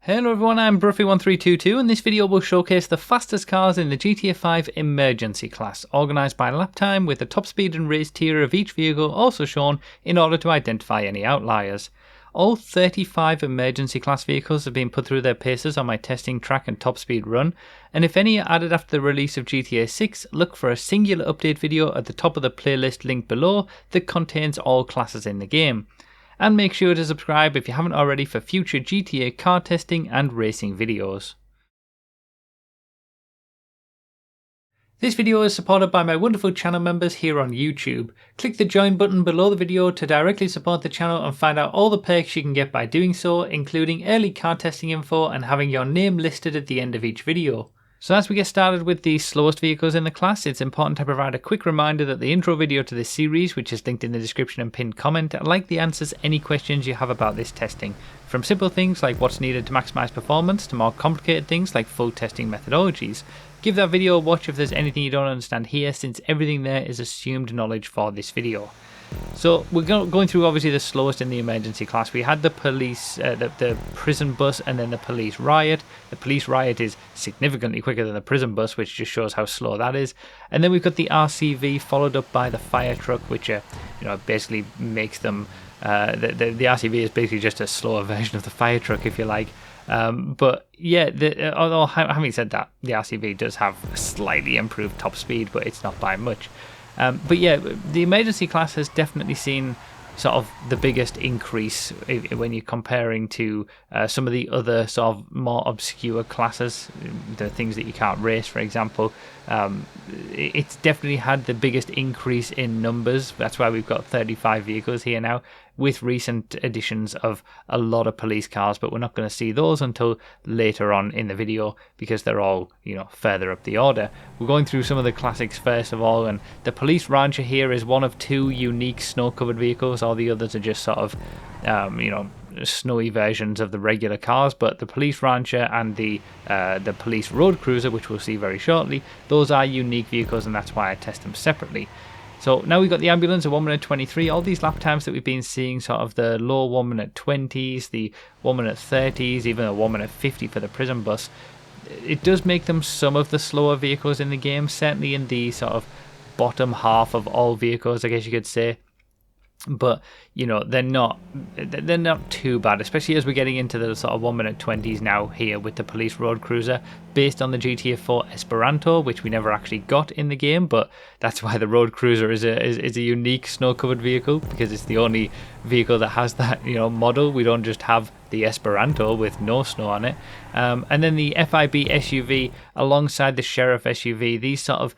Hello everyone, I'm Bruffy1322 and this video will showcase the fastest cars in the GTA 5 Emergency class, organised by lap time with the top speed and race tier of each vehicle also shown in order to identify any outliers. All 35 Emergency class vehicles have been put through their paces on my testing track and top speed run, and if any are added after the release of GTA 6, look for a singular update video at the top of the playlist linked below that contains all classes in the game. And make sure to subscribe if you haven't already for future GTA car testing and racing videos. This video is supported by my wonderful channel members here on YouTube. Click the join button below the video to directly support the channel and find out all the perks you can get by doing so, including early car testing info and having your name listed at the end of each video. So as we get started with the slowest vehicles in the class, it's important to provide a quick reminder that the intro video to this series, which is linked in the description and pinned comment, likely answers any questions you have about this testing. From simple things like what's needed to maximise performance to more complicated things like full testing methodologies. Give that video a watch if there's anything you don't understand here, since everything there is assumed knowledge for this video. So we're going through obviously the slowest in the emergency class. We had the police, the prison bus, and then the police riot. The police riot is significantly quicker than the prison bus, which just shows how slow that is. And then we've got the RCV followed up by the fire truck, which basically makes them. The RCV is basically just a slower version of the fire truck, if you like. But yeah, although having said that, the RCV does have a slightly improved top speed, but it's not by much. But yeah, the emergency class has definitely seen sort of the biggest increase when you're comparing to some of the other sort of more obscure classes, the things that you can't race, for example. It's definitely had the biggest increase in numbers. That's why we've got 35 vehicles here now, with recent additions of a lot of police cars, but we're not going to see those until later on in the video because they're all, further up the order. We're going through some of the classics first of all, and the police rancher here is one of two unique snow-covered vehicles. All the others are just sort of, snowy versions of the regular cars, but the police rancher and the police road cruiser, which we'll see very shortly, those are unique vehicles, and that's why I test them separately. So now we've got the ambulance at 1 minute 23, all these lap times that we've been seeing, sort of the low 1 minute 20s, the 1 minute 30s, even a 1 minute 50 for the prison bus. It does make them some of the slower vehicles in the game, certainly in the sort of bottom half of all vehicles, I guess you could say. But they're not too bad, especially as we're getting into the sort of 1 minute 20s now here with the police road cruiser, based on the GTA 4 Esperanto, which we never actually got in the game. But that's why the road cruiser is a unique snow covered vehicle, because it's the only vehicle that has that model. We don't just have the Esperanto with no snow on it. And then the FIB SUV alongside the Sheriff SUV, these sort of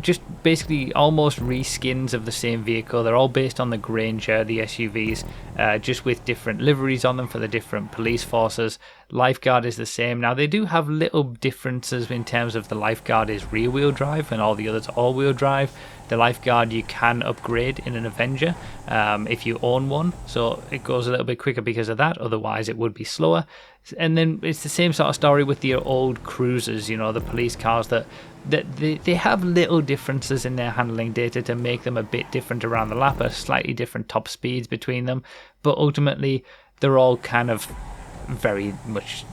just basically almost reskins of the same vehicle. They're all based on the Granger, the SUVs, just with different liveries on them for the different police forces. Lifeguard is the same. Now they do have little differences in terms of the Lifeguard is rear wheel drive and all the others all wheel drive. The Lifeguard you can upgrade in an Avenger if you own one, so it goes a little bit quicker because of that, otherwise it would be slower. And then it's the same sort of story with the old cruisers, the police cars, that they have little differences in their handling data to make them a bit different around the lap, slightly different top speeds between them, but ultimately they're all kind of very much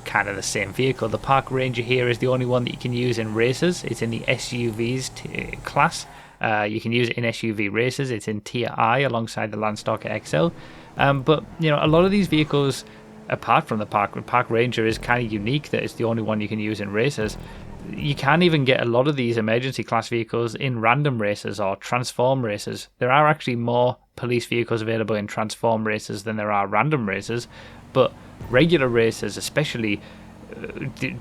kind of the same vehicle. The Park Ranger here is the only one that you can use in races. It's in the SUVs class. You can use it in SUV races. It's in tier I alongside the Landstalker XL. But a lot of these vehicles, apart from the Park Ranger, is kind of unique that it's the only one you can use in races. You can even get a lot of these emergency class vehicles in random races or transform races. There are actually more police vehicles available in transform races than there are random races, but regular races, especially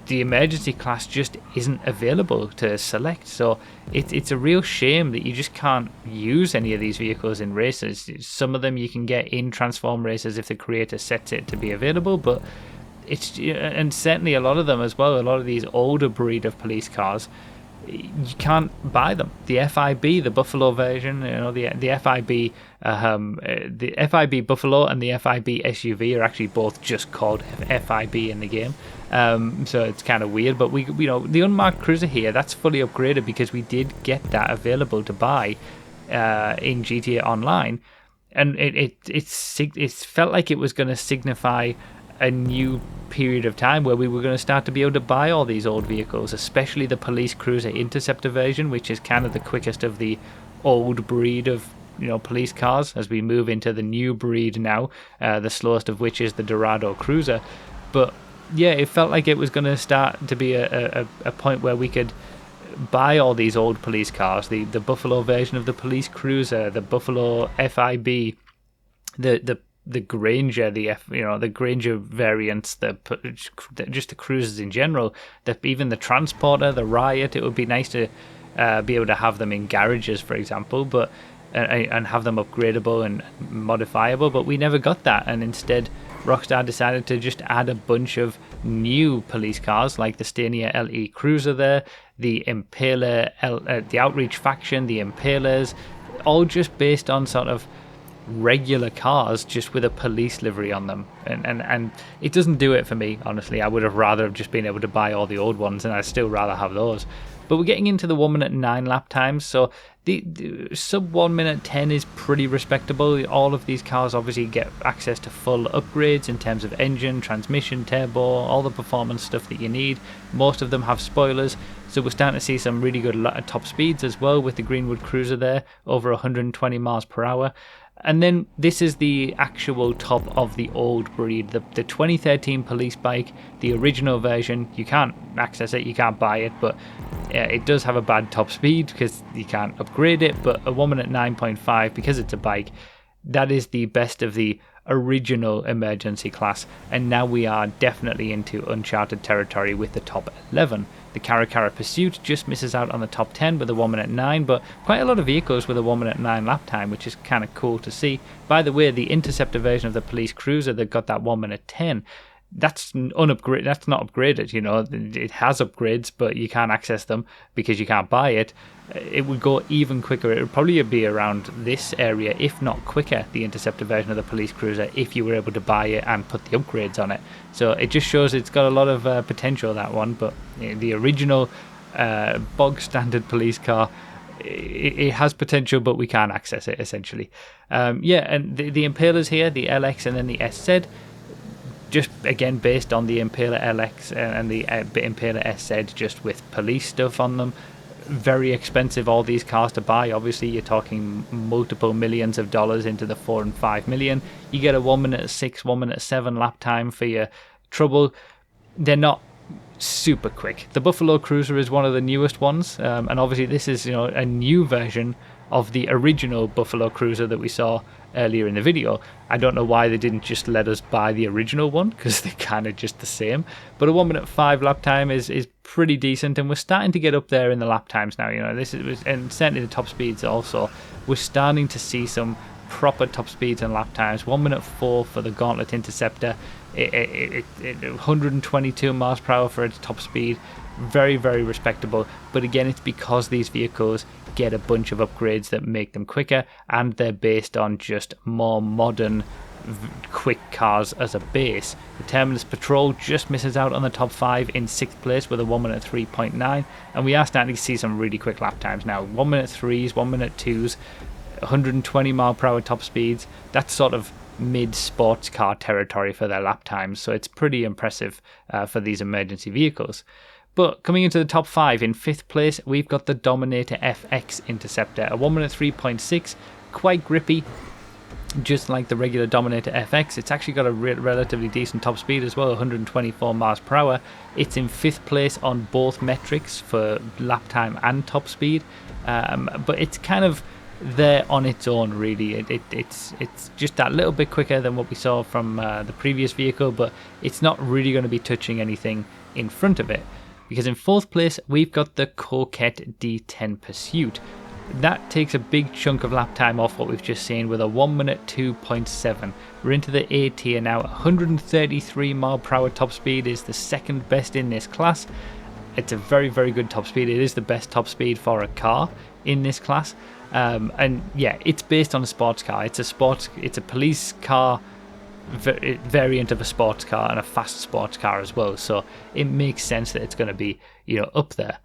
the emergency class, just isn't available to select. So it's a real shame that you just can't use any of these vehicles in races. Some of them you can get in transform races if the creator sets it to be available, but and certainly a lot of them as well, a lot of these older breed of police cars, you can't buy them. The FIB, the Buffalo version, the FIB, the FIB Buffalo and the FIB SUV are actually both just called FIB in the game. So it's kind of weird, but the unmarked cruiser here, that's fully upgraded because we did get that available to buy in GTA Online, and it felt like it was going to signify a new period of time where we were going to start to be able to buy all these old vehicles, especially the police cruiser Interceptor version, which is kind of the quickest of the old breed of police cars, as we move into the new breed now, the slowest of which is the Dorado cruiser. But yeah, it felt like it was going to start to be a point where we could buy all these old police cars, the Buffalo version of the police cruiser, the Buffalo FIB, the Granger, the Granger variants, just the cruisers in general, even the Transporter, the Riot. It would be nice to be able to have them in garages, for example, but and have them upgradable and modifiable, but we never got that, and instead Rockstar decided to just add a bunch of new police cars like the Scania LE Cruiser there, the Impaler, the Outreach Faction, the Impalers, all just based on sort of regular cars just with a police livery on them, and it doesn't do it for me, honestly. I would have rather have just been able to buy all the old ones, and I'd still rather have those. But we're getting into the 1 minute 9 lap times, so the sub 1 minute 10 is pretty respectable. All of these cars obviously get access to full upgrades in terms of engine, transmission, turbo, all the performance stuff that you need. Most of them have spoilers, so we're starting to see some really good top speeds as well with the Greenwood Cruiser there, over 120 miles per hour. And then this is the actual top of the old breed, the 2013 police bike, the original version. You can't access it, you can't buy it, but it does have a bad top speed because you can't upgrade it, but a 1 minute 9.5, because it's a bike, that is the best of the original emergency class. And now we are definitely into uncharted territory with the top 11. The Caracara Pursuit just misses out on the top 10 with a 1 minute 9, but quite a lot of vehicles with a 1 minute 9 lap time, which is kind of cool to see. By the way, the Interceptor version of the police cruiser that got that 1 minute 10, that's unupgrade. That's not upgraded. It has upgrades, but you can't access them because you can't buy it. It would go even quicker. It would probably be around this area, if not quicker, the Interceptor version of the police cruiser, if you were able to buy it and put the upgrades on it. So it just shows it's got a lot of potential, that one. But the original bog standard police car, it has potential, but we can't access it, essentially. And the Impalers here, the LX and then the SZ, just again based on the Impaler LX and the Impaler SZ, just with police stuff on them. Very expensive, all these cars to buy. Obviously you're talking multiple millions of dollars into the 4 and 5 million. You get a 1 minute 6, 1 minute 7 lap time for your trouble. They're not super quick. The Buffalo Cruiser is one of the newest ones, and obviously this is a new version of the original Buffalo Cruiser that we saw earlier in the video. I don't know why they didn't just let us buy the original one, because they're kind of just the same. But a 1 minute 5 lap time is pretty decent, and we're starting to get up there in the lap times now. And certainly the top speeds also. We're starting to see some proper top speeds and lap times. 1 minute 4 for the Gauntlet Interceptor. 122 miles per hour for its top speed. Very, very respectable. But again, it's because these vehicles get a bunch of upgrades that make them quicker, and they're based on just more modern quick cars as a base. The Terminus Patrol just misses out on the top 5 in 6th place with a 1 minute 3.9, and we are starting to see some really quick lap times now. 1 minute 3s, 1 minute 2s, 120 mile per hour top speeds. That's sort of mid sports car territory for their lap times, so it's pretty impressive for these emergency vehicles. But coming into the top 5, in 5th place, we've got the Dominator FX Interceptor, a 1 minute 3.6, quite grippy, just like the regular Dominator FX. It's actually got a relatively decent top speed as well, 124 miles per hour. It's in 5th place on both metrics for lap time and top speed, but it's kind of there on its own, really. It's just that little bit quicker than what we saw from the previous vehicle, but it's not really going to be touching anything in front of it. Because in 4th place, we've got the Coquette D10 Pursuit. That takes a big chunk of lap time off what we've just seen with a 1 minute 2.7. We're into the A tier now. 133 mile per hour top speed is the second best in this class. It's a very, very good top speed. It is the best top speed for a car in this class. And yeah, it's based on a sports car. It's a police car variant of a sports car and a fast sports car as well, so it makes sense that it's going to be up there.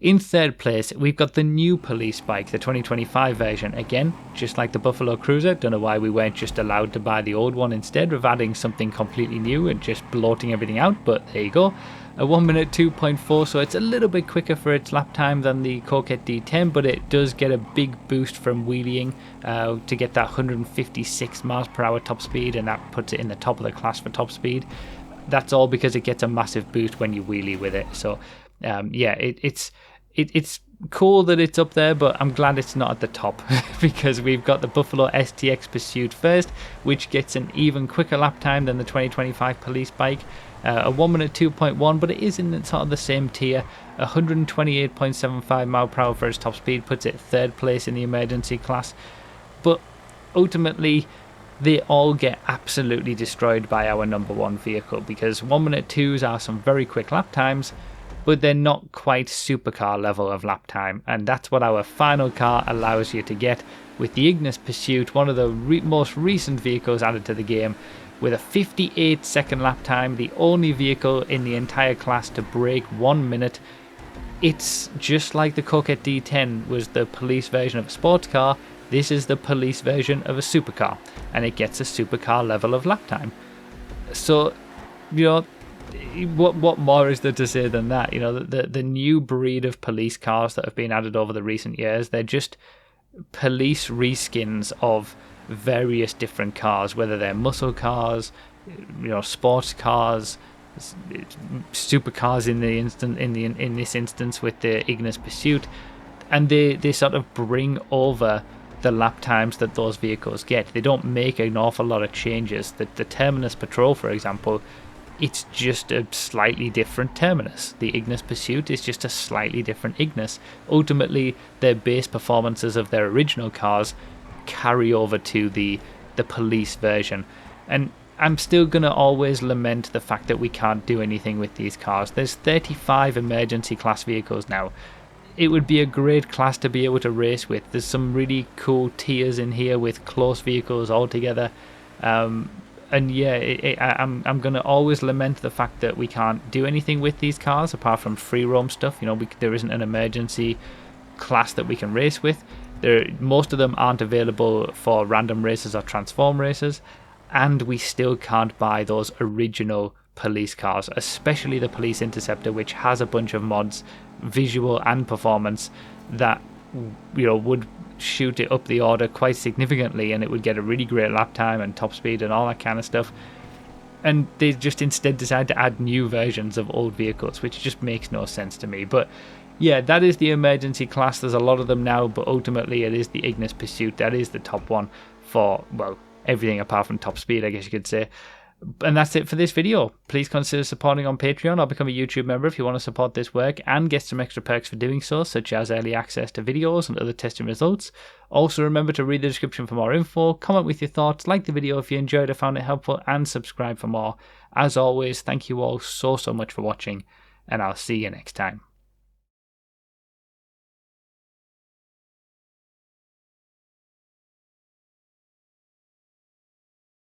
In third place, we've got the new police bike, the 2025 version. Again, just like the Buffalo Cruiser, don't know why we weren't just allowed to buy the old one instead of adding something completely new and just bloating everything out, but there you go. A 1 minute 2.4, so it's a little bit quicker for its lap time than the Coquette D10, but it does get a big boost from wheeling to get that 156 miles per hour top speed, and that puts it in the top of the class for top speed. That's all because it gets a massive boost when you wheelie with it. So yeah, it's cool that it's up there, but I'm glad it's not at the top because we've got the Buffalo STX Pursuit first, which gets an even quicker lap time than the 2025 police bike. A 1 minute 2.1, but it is in sort of the same tier. 128.75 mile per hour for its top speed puts it third place in the emergency class. But ultimately, they all get absolutely destroyed by our number one vehicle, because 1 minute 2s are some very quick lap times, but they're not quite supercar level of lap time, and that's what our final car allows you to get with the Ignis Pursuit, one of the most recent vehicles added to the game, with a 58-second lap time, the only vehicle in the entire class to break 1 minute. It's just like the Coquette D10 was the police version of a sports car. This is the police version of a supercar, and it gets a supercar level of lap time. So, you know, what more is there to say than that? You know, the new breed of police cars that have been added over the recent years, they're just police reskins of various different cars, whether they're muscle cars, you know, sports cars, supercars in this instance with the Ignis Pursuit, and they sort of bring over the lap times that those vehicles get. They don't make an awful lot of changes. The Terminus Patrol, for example, it's just a slightly different Terminus. The Ignis Pursuit is just a slightly different Ignis. Ultimately, their base performances of their original cars carry over to the police version. And I'm still going to always lament the fact that we can't do anything with these cars. There's 35 emergency class vehicles now. It would be a great class to be able to race with. There's some really cool tiers in here with close vehicles all together. And yeah, I'm going to always lament the fact that we can't do anything with these cars apart from free roam stuff. You know, there isn't an emergency class that we can race with. Most of them aren't available for random races or transform races, and we still can't buy those original police cars, especially the Police Interceptor, which has a bunch of mods, visual and performance, that, you know, would shoot it up the order quite significantly, and it would get a really great lap time and top speed and all that kind of stuff. And they just instead decide to add new versions of old vehicles, which just makes no sense to me. But yeah, that is the emergency class. There's a lot of them now, but ultimately it is the Ignis Pursuit. That is the top one for, well, everything apart from top speed, I guess you could say. And that's it for this video. Please consider supporting on Patreon or become a YouTube member if you want to support this work and get some extra perks for doing so, such as early access to videos and other testing results. Also, remember to read the description for more info, comment with your thoughts, like the video if you enjoyed or found it helpful, and subscribe for more. As always, thank you all so much for watching, and I'll see you next time.